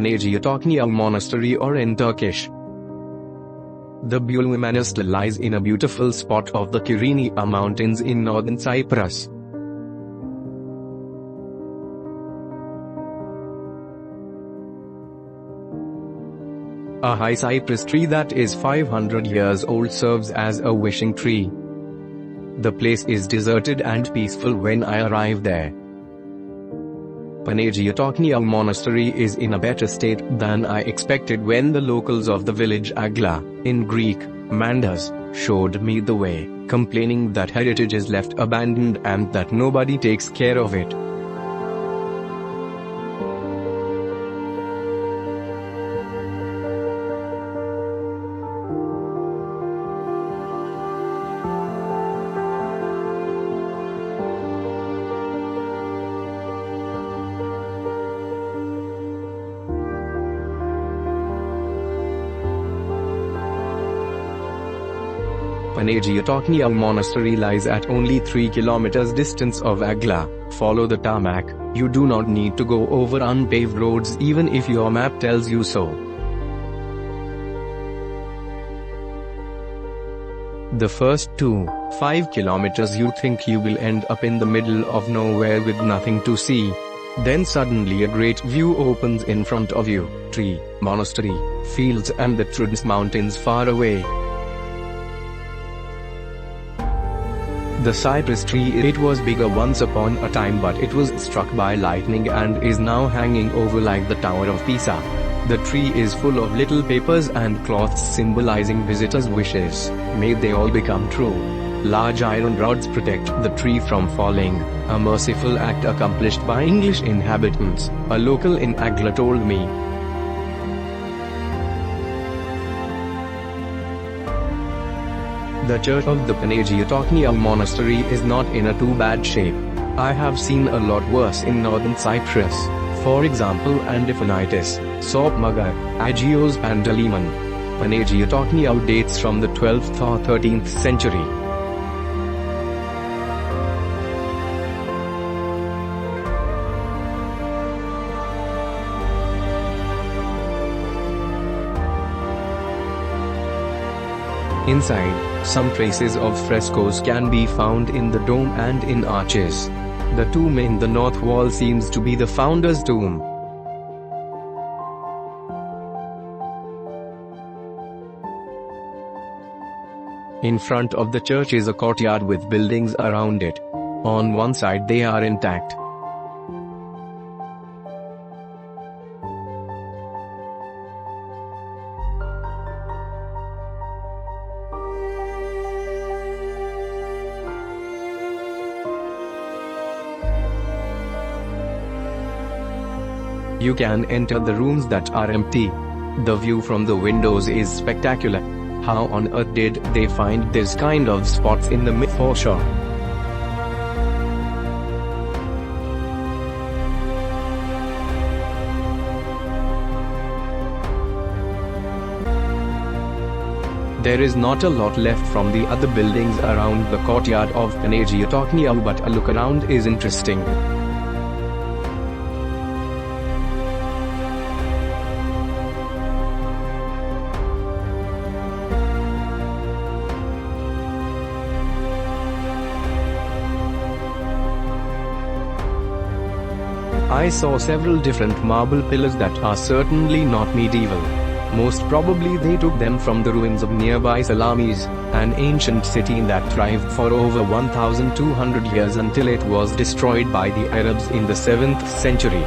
Panagia Tochniou Monastery, or in Turkish. The Bulușa Manastırı lies in a beautiful spot of the Kyrenia mountains in Northern Cyprus. A high cypress tree that is 500 years old serves as a wishing tree. The place is deserted and peaceful when I arrive there. Panagia Tochniou Monastery is in a better state than I expected when the locals of the village Agla, in Greek, Mandas, showed me the way, complaining that heritage is left abandoned and that nobody takes care of it. Panagia Tochniou Monastery lies at only 3 kilometers distance of Agla. Follow the tarmac. You do not need to go over unpaved roads even if your map tells you so. The first 5 kilometers you think you will end up in the middle of nowhere with nothing to see. Then suddenly a great view opens in front of you: tree, monastery, fields and the Turkish mountains far away. The cypress tree, it was bigger once upon a time, but it was struck by lightning and is now hanging over like the Tower of Pisa. The tree is full of little papers and cloths symbolizing visitors' wishes. May they all become true. Large iron rods protect the tree from falling, a merciful act accomplished by English inhabitants, a local in Agla told me. The church of the Panagia Tochniou Monastery is not in a too bad shape. I have seen a lot worse in Northern Cyprus. For example, Andiphonitis, Sopmagar, Agios Pandaliman. Panagia Tochniou dates from the 12th or 13th century. Inside, some traces of frescoes can be found in the dome and in arches. The tomb in the north wall seems to be the founder's tomb. In front of the church is a courtyard with buildings around it. On one side they are intact. You can enter the rooms that are empty. The view from the windows is spectacular. How on earth did they find this kind of spots in the myth for sure? There is not a lot left from the other buildings around the courtyard of Panagia Tochniou, but a look around is interesting. I saw several different marble pillars that are certainly not medieval. Most probably they took them from the ruins of nearby Salamis, an ancient city that thrived for over 1,200 years until it was destroyed by the Arabs in the 7th century.